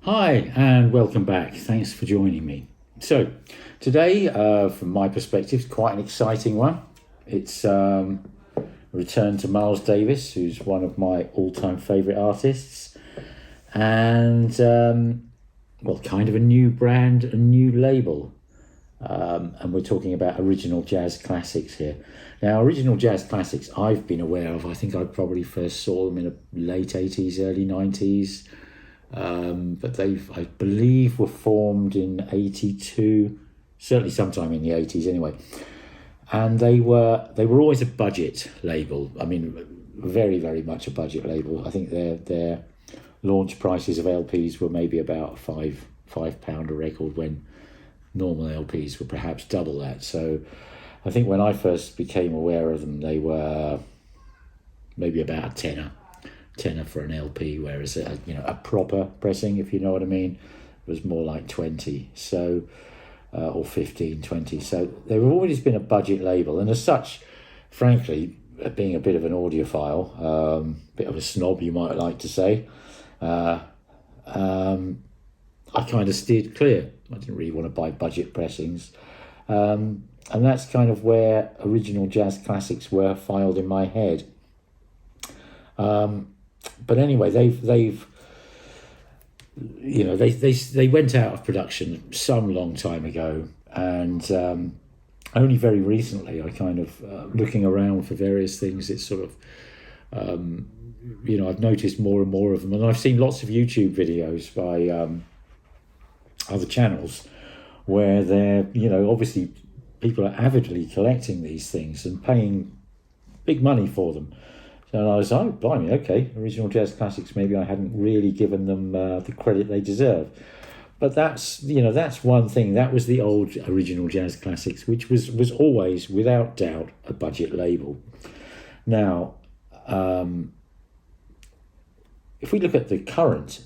Hi and welcome back. Thanks for joining me. So today, from my perspective, quite an exciting one. It's a return to Miles Davis, who's one of my all-time favourite artists, and kind of a new brand, a new label. And we're talking about original jazz classics here. Now, original jazz classics I've been aware of. I think I probably first saw them in the late 80s, early 90s. But I believe, were formed in 82, certainly sometime in the 80s anyway. And they were always a budget label. I mean, very, very much a budget label. I think their launch prices of LPs were maybe about £5 a record, when normal LPs were perhaps double that. So I think when I first became aware of them, they were maybe about a tenner for an LP, whereas a proper pressing, if you know what I mean, was more like 20, so or 15, 20. So they've always been a budget label, and as such, frankly, being a bit of an audiophile, bit of a snob, you might like to say, I kind of steered clear. I didn't really want to buy budget pressings, and that's kind of where original jazz classics were filed in my head. But anyway, they went out of production some long time ago, and only very recently I kind of looking around for various things. It's sort of I've noticed more and more of them, and I've seen lots of YouTube videos by other channels where they're obviously people are avidly collecting these things and paying big money for them. And I was like, oh, blimey, okay, original jazz classics, maybe I hadn't really given them the credit they deserve. But that's one thing. That was the old original jazz classics, which was always, without doubt, a budget label. Now, if we look at the current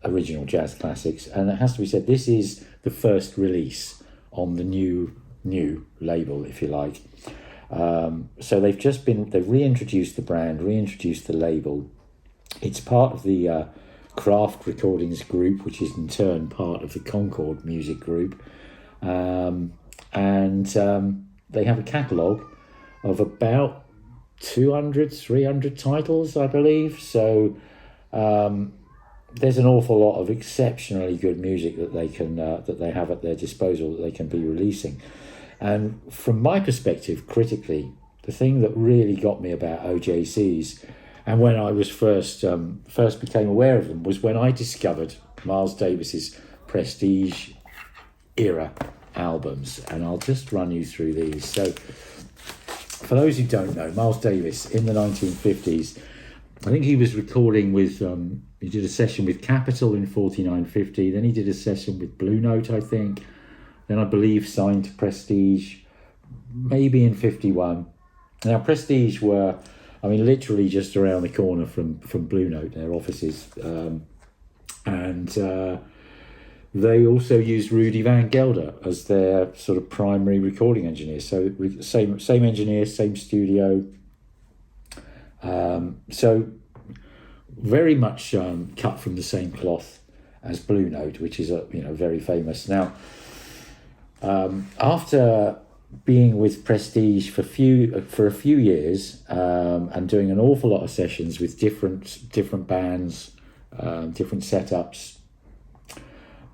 original jazz classics, and it has to be said, this is the first release on the new label, if you like. So they've reintroduced the brand, reintroduced the label. It's part of the Craft Recordings group, which is in turn part of the Concord Music Group. And they have a catalogue of about 200, 300 titles, I believe. So there's an awful lot of exceptionally good music that they have at their disposal that they can be releasing. And from my perspective, critically, the thing that really got me about OJCs, and when I was first became aware of them, was when I discovered Miles Davis's Prestige era albums. And I'll just run you through these. So, for those who don't know, Miles Davis in the 1950s, I think he was recording with, he did a session with Capitol in 49-50, then he did a session with Blue Note, I think. Then I believe signed to Prestige, maybe in 51. Now Prestige were, literally just around the corner from Blue Note, their offices. And they also used Rudy Van Gelder as their sort of primary recording engineer. So same engineer, same studio. So very much cut from the same cloth as Blue Note, which is very famous. Now, after being with Prestige for a few years and doing an awful lot of sessions with different bands, different setups,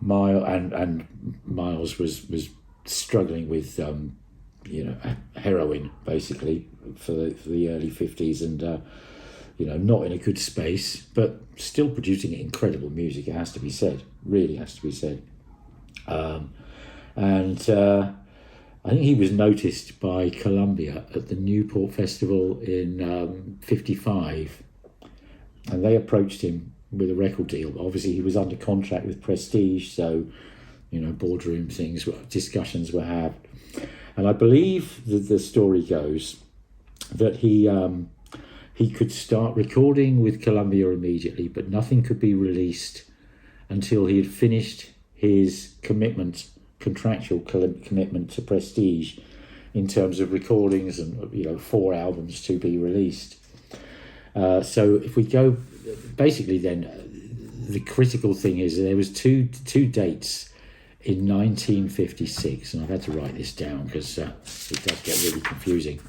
Miles was struggling with heroin basically for the early 50s, and not in a good space, but still producing incredible music. It has to be said, really has to be said. And I think he was noticed by Columbia at the Newport Festival in 55, and they approached him with a record deal. Obviously, he was under contract with Prestige, so boardroom discussions were had. And I believe that the story goes that he could start recording with Columbia immediately, but nothing could be released until he had finished his contractual commitment to Prestige in terms of recordings and 4 albums to be released. So if we go, basically then the critical thing is there was two dates in 1956, and I've had to write this down because it does get really confusing.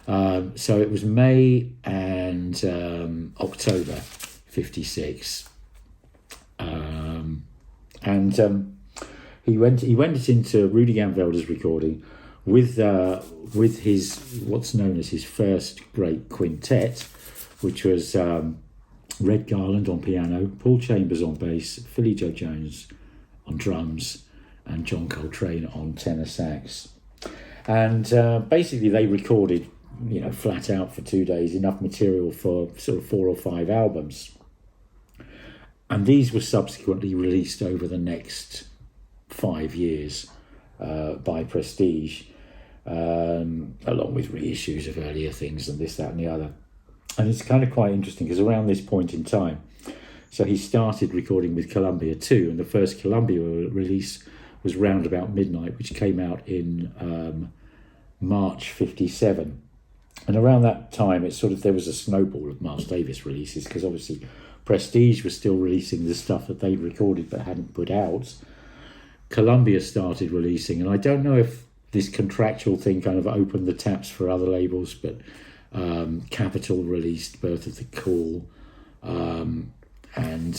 So it was May and October 56, and he went into Rudy Ganvelder's recording with his what's known as his first great quintet, which was Red Garland on piano, Paul Chambers on bass, Philly Joe Jones on drums, and John Coltrane on tenor sax. And basically they recorded, flat out for 2 days, enough material for sort of 4 or 5 albums. And these were subsequently released over the next 5 years by Prestige, along with reissues of earlier things and this, that and the other. And it's kind of quite interesting because around this point in time, so he started recording with Columbia too, and the first Columbia release was round about midnight, which came out in March 57. And around that time, it's sort of, there was a snowball of Miles Davis releases, because obviously Prestige was still releasing the stuff that they'd recorded but hadn't put out. Columbia started releasing, and I don't know if this contractual thing kind of opened the taps for other labels, but Capitol released Birth of the Cool, and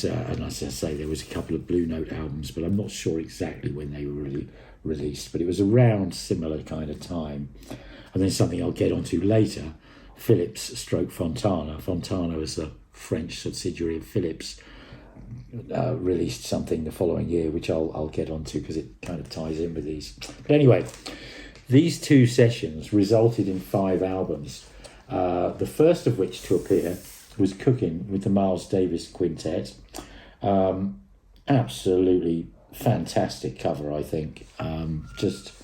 as I say, there was a couple of Blue Note albums, but I'm not sure exactly when they were really released, but it was around similar kind of time. And then something I'll get onto later, Philips stroke Fontana. Fontana was a French subsidiary of Philips, released something the following year, which I'll get onto because it kind of ties in with these. But anyway, these 2 sessions resulted in 5 albums. The first of which to appear was Cooking with the Miles Davis Quintet. Absolutely fantastic cover, I think. Just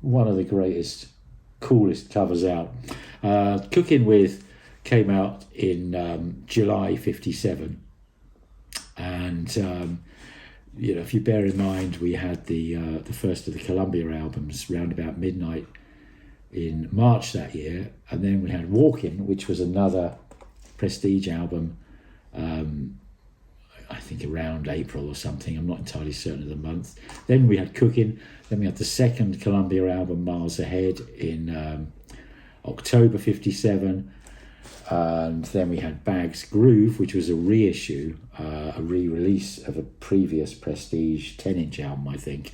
one of the greatest, coolest covers out. Cooking with came out in July 57. And, if you bear in mind, we had the first of the Columbia albums round about midnight in March that year, and then we had Workin, which was another Prestige album, I think around April or something, I'm not entirely certain of the month. Then we had Cooking, then we had the second Columbia album, Miles Ahead, in October 57, and then we had Bag's Groove, which was a reissue, a re-release of a previous Prestige 10-inch album, I think,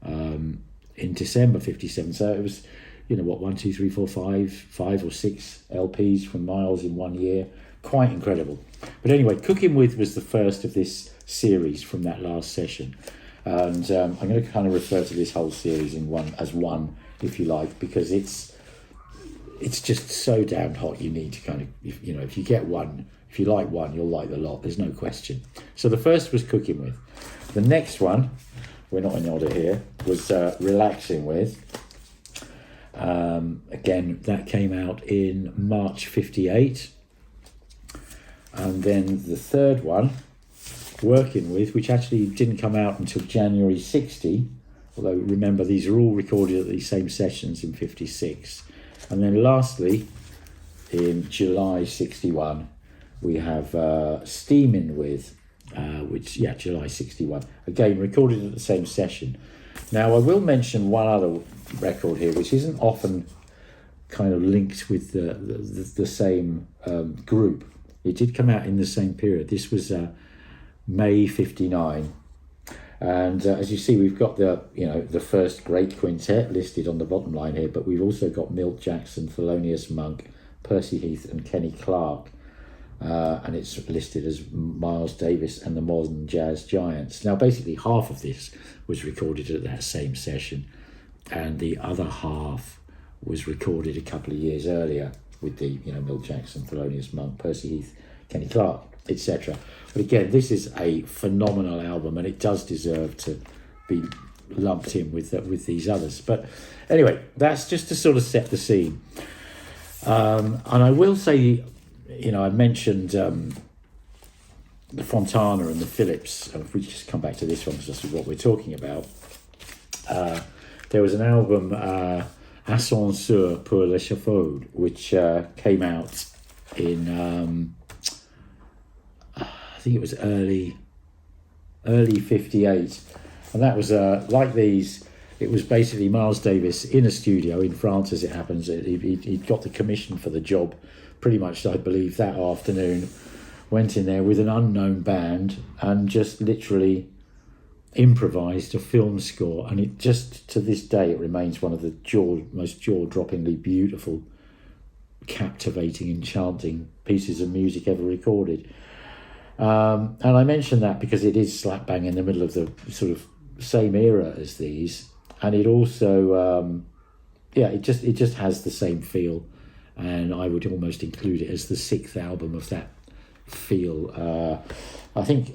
in December 57. So it was, 1, 2, 3, 4, 5 or 6 LPs from Miles in 1 year. Quite incredible. But anyway, Cooking With was the first of this series from that last session. And I'm going to kind of refer to this whole series as one, if you like, because it's just so damn hot. You need to kind of, if you get one, if you like one, you'll like the lot. There's no question. So the first was Cooking With. The next one, we're not in order here, was Relaxing With. Again, that came out in March 58. And then the third one, Working With, which actually didn't come out until January 60, although remember these are all recorded at these same sessions in 56. And then lastly, in July 61, we have Steamin' With, July 61, again recorded at the same session. Now I will mention one other record here, which isn't often kind of linked with the same group. It did come out in the same period. This was May 59, and as you see, we've got the first great quintet listed on the bottom line here, but we've also got Milt Jackson, Thelonious Monk, Percy Heath, and Kenny Clarke, and it's listed as Miles Davis and the Modern Jazz Giants. Now, basically, half of this was recorded at that same session, and the other half was recorded a couple of years earlier with the Milt Jackson, Thelonious Monk, Percy Heath, Kenny Clarke, etc. But again, this is a phenomenal album, and it does deserve to be lumped in with these others. But anyway, that's just to sort of set the scene. And I will say, I mentioned the Fontana and the Philips. If we just come back to this one, because this is what we're talking about. There was an album, Ascenseur pour l'échafaud, which came out in, I think it was early early 58. And that was like these, it was basically Miles Davis in a studio in France, as it happens. He'd got the commission for the job pretty much, I believe, that afternoon. Went in there with an unknown band and just literally improvised a film score. And it just, to this day, it remains one of the most jaw-droppingly beautiful, captivating, enchanting pieces of music ever recorded. And I mention that because it is slap bang in the middle of the sort of same era as these, and it also it just has the same feel, and I would almost include it as the sixth album of that feel. I think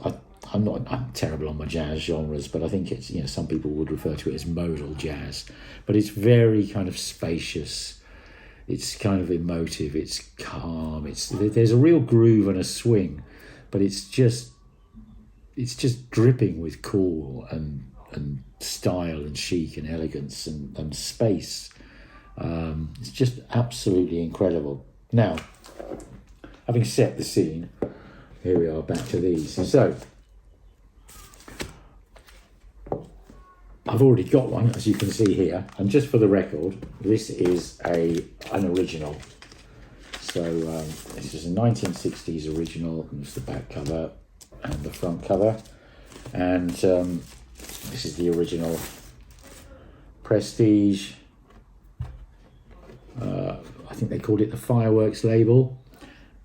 I'm terrible on my jazz genres, but I think it's, you know, some people would refer to it as modal jazz, but it's very kind of spacious, it's kind of emotive, it's calm, there's a real groove and a swing, but it's just dripping with cool and style and chic and elegance and space. It's just absolutely incredible. Now, having set the scene, here we are back to these. So, I've already got one, as you can see here, and just for the record, this is an original. So this is a 1960s original, and it's the back cover and the front cover, and this is the original Prestige. I think they called it the Fireworks label.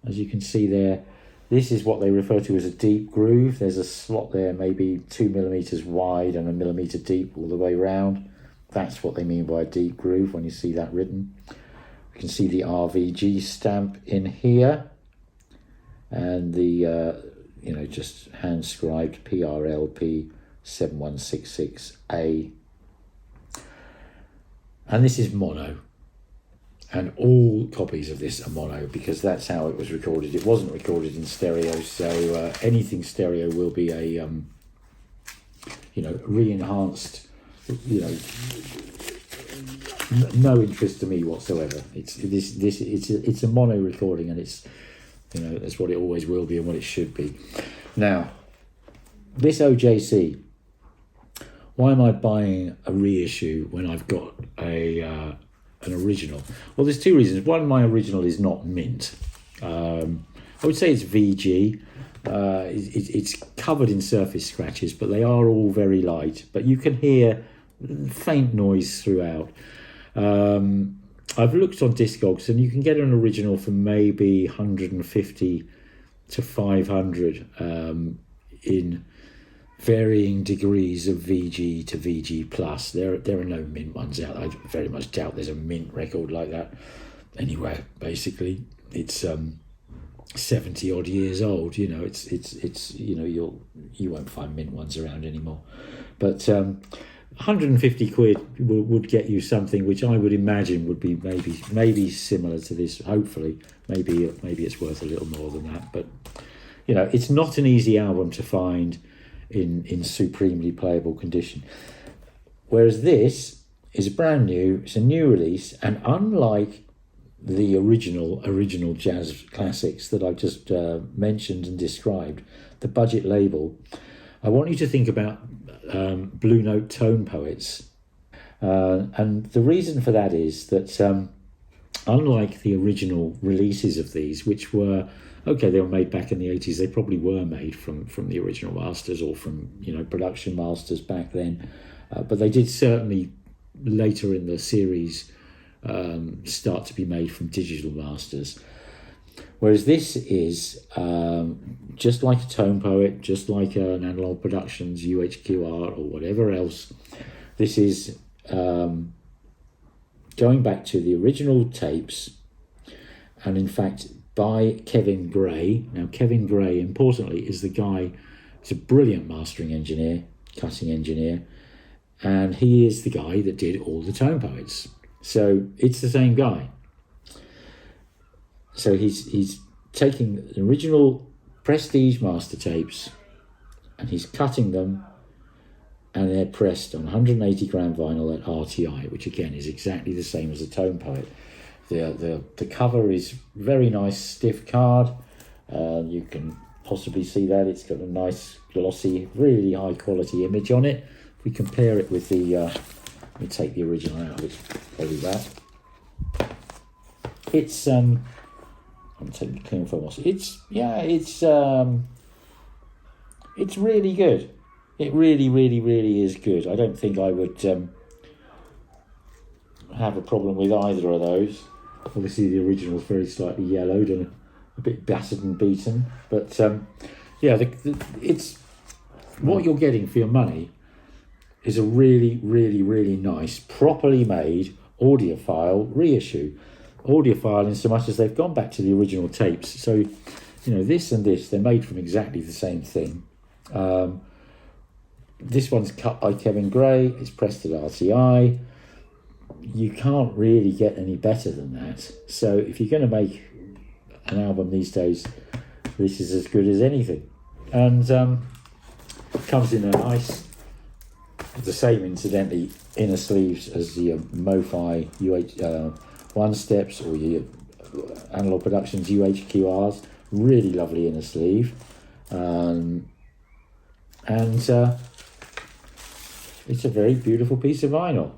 As you can see there, this is what they refer to as a deep groove. There's a slot there, maybe 2 millimeters wide and 1 millimeter deep all the way around. That's what they mean by a deep groove when you see that written. You can see the RVG stamp in here, and the just hand scribed PRLP 7166A. And this is mono, and all copies of this are mono because that's how it was recorded. It wasn't recorded in stereo, so anything stereo will be a re-enhanced, no interest to me whatsoever. It's a mono recording, and it's, that's what it always will be and what it should be. Now, this OJC, why am I buying a reissue when I've got an original? Well, there's two reasons. One, my original is not mint. I would say it's VG. It's covered in surface scratches, but they are all very light. But you can hear faint noise throughout. I've looked on Discogs, and you can get an original for maybe 150 to 500 in varying degrees of VG to VG plus. There are no mint ones out. I very much doubt there's a mint record like that anywhere. Basically, it's 70 odd years old. It's you won't find mint ones around anymore. But 150 quid would get you something which I would imagine would be maybe similar to this. Hopefully, maybe it's worth a little more than that. But it's not an easy album to find in supremely playable condition. Whereas this is brand new, it's a new release, and unlike the original jazz classics that I've just mentioned and described, the budget label, I want you to think about Blue Note tone poets. And the reason for that is that unlike the original releases of these, which were, they were made back in the 80s, they probably were made from the original masters or from, production masters back then. But they did certainly later in the series start to be made from digital masters. Whereas this is just like a tone poet, just like an Analog Productions, UHQR or whatever else. This is going back to the original tapes, and in fact by Kevin Gray. Now, Kevin Gray, importantly, is the guy, he's a brilliant mastering engineer, cutting engineer, and he is the guy that did all the tone poets. So it's the same guy. So he's taking the original Prestige master tapes and he's cutting them, and they're pressed on 180 gram vinyl at RTI, which again is exactly the same as a tone poet. The cover is very nice stiff card. You can possibly see that it's got a nice glossy, really high quality image on it. If we compare it with the, let me take the original out, it's probably that. It's, I'm taking the clean film off. It's really good. It really, really, really is good. I don't think I would have a problem with either of those. Obviously, the original is very slightly yellowed and a bit battered and beaten, but it's what you're getting for your money is a really, really, really nice, properly made audiophile reissue. Audiophile in so much as they've gone back to the original tapes. So, this and this, they're made from exactly the same thing. This one's cut by Kevin Gray. It's pressed at RTI. You can't really get any better than that. So if you're going to make an album these days, this is as good as anything. And it comes in a nice, the same incidentally, inner sleeves as the MoFi one steps or your Analog Productions UHQRs. Really lovely inner sleeve. And it's a very beautiful piece of vinyl.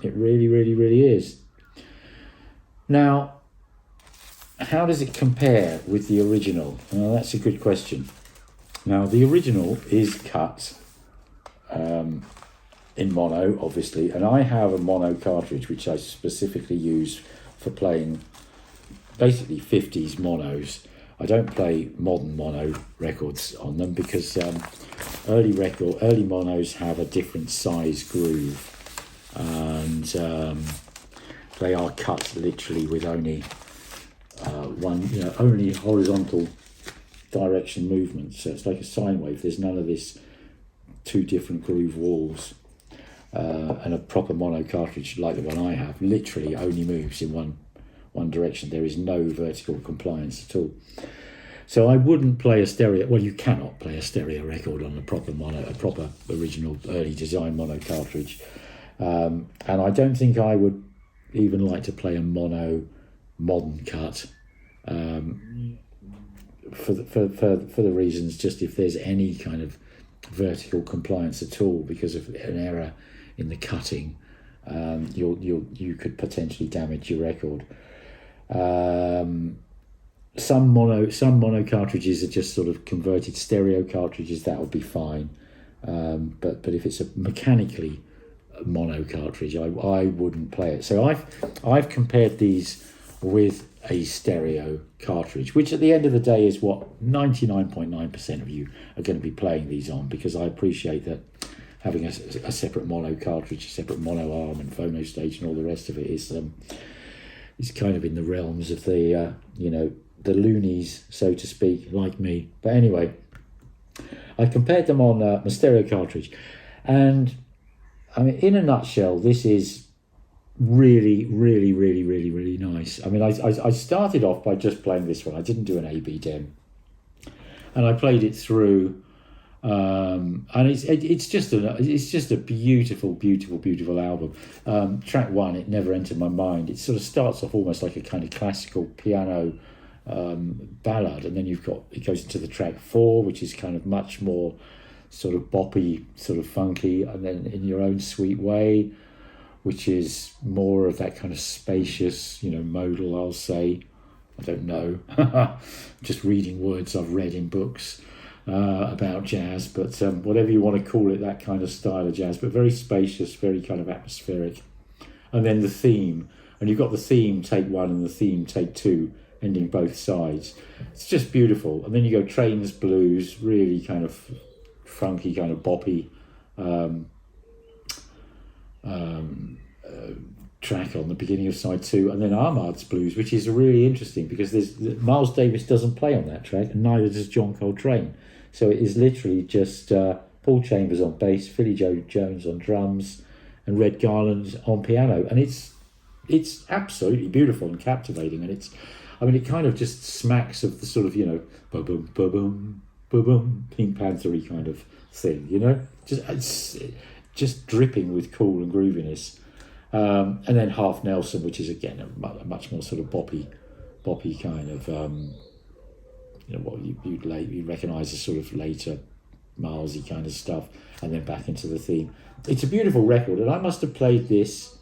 It really, really, really is. Now, how does it compare with the original? Well, that's a good question. Now, the original is cut in mono, obviously, and I have a mono cartridge which I specifically use for playing basically 50s monos. I don't play modern mono records on them because early monos have a different size groove, and they are cut literally with only only horizontal direction movement. So it's like a sine wave. There's none of this two different groove walls. And a proper mono cartridge like the one I have literally only moves in one direction. There is no vertical compliance at all. So I wouldn't play a stereo. Well, you cannot play a stereo record on a proper original early design mono cartridge. And I don't think I would even like to play a mono modern cut for the reasons, just if there's any kind of vertical compliance at all because of an error in the cutting, you could potentially damage your record. Some mono cartridges are just sort of converted stereo cartridges. That would be fine, but if it's a mechanically mono cartridge, I wouldn't play it. So I've compared these with a stereo cartridge, which at the end of the day is what 99.9% of you are going to be playing these on, because I appreciate that having a separate mono cartridge, a separate mono arm and phono stage and all the rest of it is kind of in the realms of the the loonies, so to speak, like me. But anyway, I compared them on my stereo cartridge, and I mean, in a nutshell, this is really, really, really, really, really nice. I mean, I started off by just playing this one. I didn't do an A/B dem, and I played it through, and it's just a beautiful, beautiful, beautiful album. Track one, It Never Entered My Mind. It sort of starts off almost like a kind of classical piano ballad, and then it goes into the track 4, which is kind of much more sort of boppy, sort of funky, and then In Your Own Sweet Way, which is more of that kind of spacious, modal, I'll say. I don't know, just reading words I've read in books about jazz, but whatever you want to call it, that kind of style of jazz, but very spacious, very kind of atmospheric. And then the theme, and you've got the theme take 1 and the theme take 2, ending both sides. It's just beautiful. And then you go Trains Blues, really kind of funky, kind of boppy track on the beginning of side 2, and then Ahmad's Blues, which is really interesting because Miles Davis doesn't play on that track, and neither does John Coltrane. So it is literally just Paul Chambers on bass, Philly Joe Jones on drums, and Red Garland on piano, and it's absolutely beautiful and captivating. And it kind of just smacks of the sort of ba-boom, ba-boom, ba-boom, Pink Panther-y kind of thing, just dripping with cool and grooviness. And then Half Nelson, which is again a much more sort of boppy kind of what you'd recognise as sort of later Milesy kind of stuff, and then back into the theme. It's a beautiful record, and I must have played this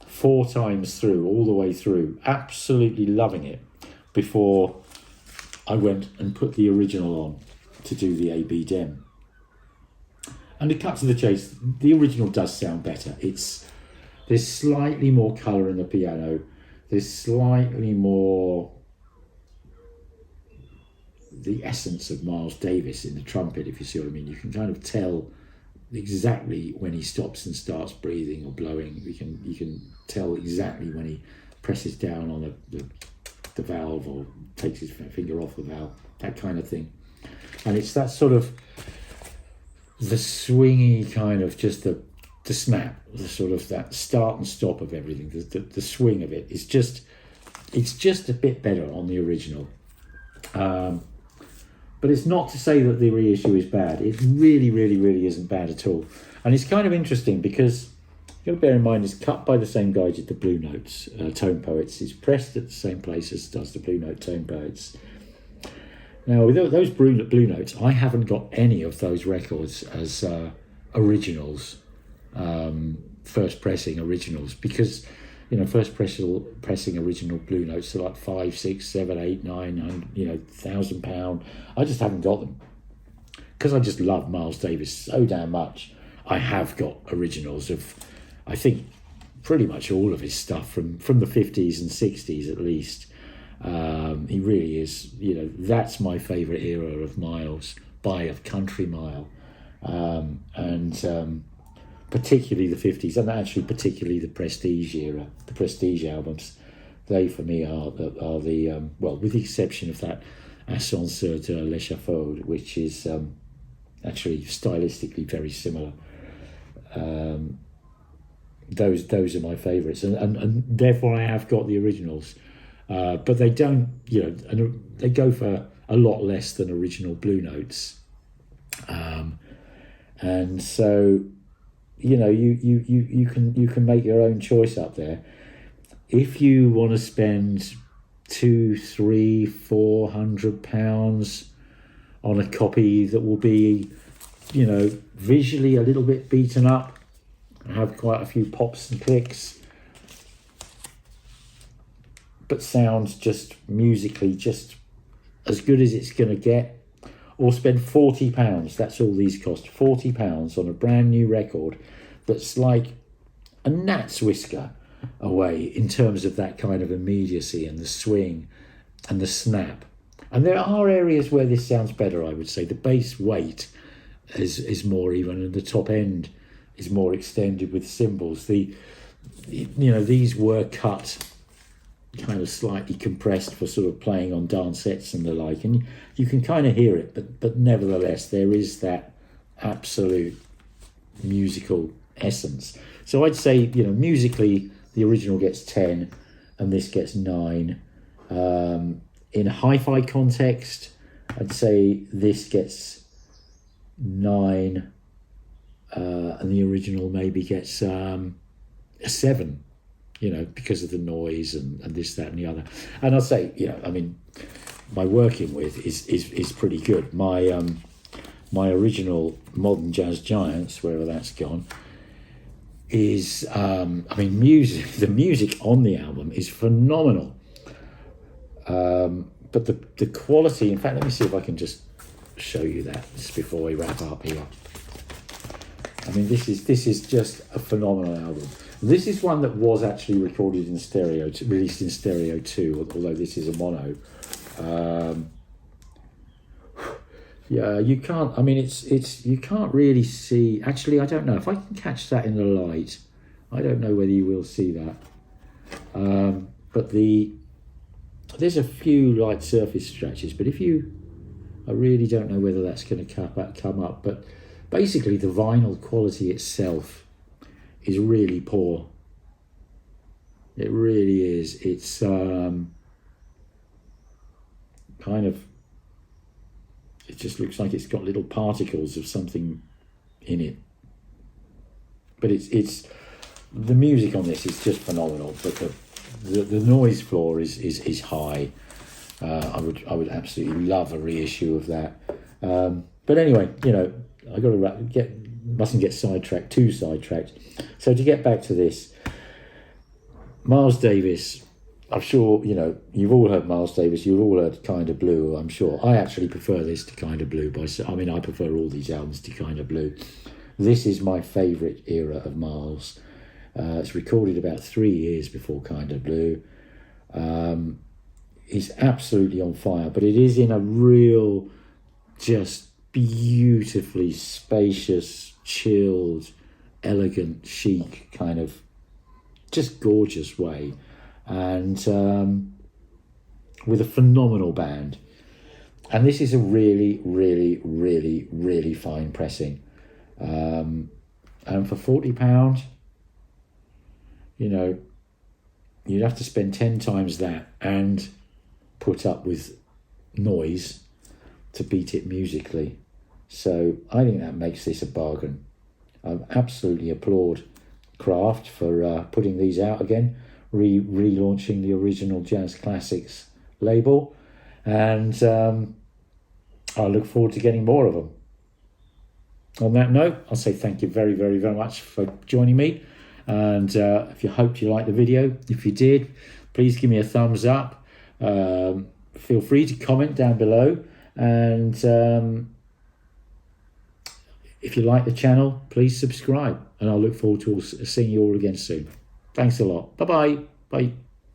4 times through, all the way through, absolutely loving it, before I went and put the original on to do the AB Dem. And to cut to the chase, the original does sound better. There's slightly more colour in the piano. There's slightly more the essence of Miles Davis in the trumpet, if you see what I mean. You can kind of tell exactly when he stops and starts breathing or blowing. You can tell exactly when he presses down on the valve or takes his finger off the valve, that kind of thing. And it's that sort of the swingy kind of just the snap, the sort of that start and stop of everything, the swing of it is just, it's just a bit better on the original. But it's not to say that the reissue is bad. It really, really, really isn't bad at all. And it's kind of interesting because you've got to bear in mind it's cut by the same guy who did the Blue Notes, Tone Poets. It's pressed at the same place as does the Blue Note Tone Poets. Now, with those Blue Notes, I haven't got any of those records as originals, first pressing originals, because, you know, first pressing original Blue Notes are like 5, 6, 7, 8, 9, you know, £1,000. I just haven't got them because I just love Miles Davis so damn much. I have got originals of, I think, pretty much all of his stuff from the 50s and 60s at least. He really is, you know, that's my favourite era of Miles by a country mile, and particularly the 50s, and actually particularly the Prestige era, the Prestige albums. They for me are the well, with the exception of that Ascenseur de l'Échafaud, which is actually stylistically very similar. Those are my favourites, and therefore I have got the originals. But they don't, you know, and they go for a lot less than original Blue Notes, and so, you know, you can make your own choice up there. If you want to spend £200, £300, £400 on a copy that will be, you know, visually a little bit beaten up, have quite a few pops and clicks, but sounds just musically just as good as it's going to get, or spend £40, that's all these cost, £40 on a brand new record that's like a gnat's whisker away in terms of that kind of immediacy and the swing and the snap. And there are areas where this sounds better, I would say. The bass weight is more even, and the top end is more extended with cymbals. You know, these were cut kind of slightly compressed for sort of playing on dance sets and the like, and you can kind of hear it, but nevertheless there is that absolute musical essence. So I'd say, you know, musically the original gets 10 and this gets 9. In a hi-fi context, I'd say this gets 9, and the original maybe gets a 7. You know, because of the noise and this, that, and the other. And I'll say, you know, I mean, my working with is pretty good. My my original Modern Jazz Giants, wherever that's gone, is I mean, the music on the album is phenomenal. But the quality, in fact, let me see if I can just show you that just before we wrap up here. I mean, this is just a phenomenal album. This is one that was actually recorded in stereo, released in stereo too, although this is a mono. Yeah, you can't, I mean, it's you can't really see, actually, I don't know, if I can catch that in the light, I don't know whether you will see that. But there's a few light surface stretches, but I really don't know whether that's going to come up, but basically the vinyl quality itself is really poor. It really is. It's kind of, it just looks like it's got little particles of something in it. But it's the music on this is just phenomenal. But the noise floor is high. I would absolutely love a reissue of that. But anyway, you know, I got to mustn't get too sidetracked. So to get back to this, Miles Davis, I'm sure, you know, you've all heard Miles Davis, you've all heard Kind of Blue, I'm sure. I actually prefer this to Kind of Blue. I prefer all these albums to Kind of Blue. This is my favourite era of Miles. It's recorded about 3 years before Kind of Blue. He's absolutely on fire, but it is in a real, just beautifully spacious, chilled, elegant, chic kind of just gorgeous way, and with a phenomenal band. And this is a really, really, really, really fine pressing. And for £40, you know, you'd have to spend 10 times that and put up with noise to beat it musically. So I think that makes this a bargain. I absolutely applaud Kraft for putting these out again, relaunching the original Jazz Classics label, and I look forward to getting more of them. On that note, I'll say thank you very, very, very much for joining me, and if you hoped you liked the video, if you did, please give me a thumbs up. Feel free to comment down below, and if you like the channel, please subscribe, and I'll look forward to seeing you all again soon. Thanks a lot. Bye-bye. Bye.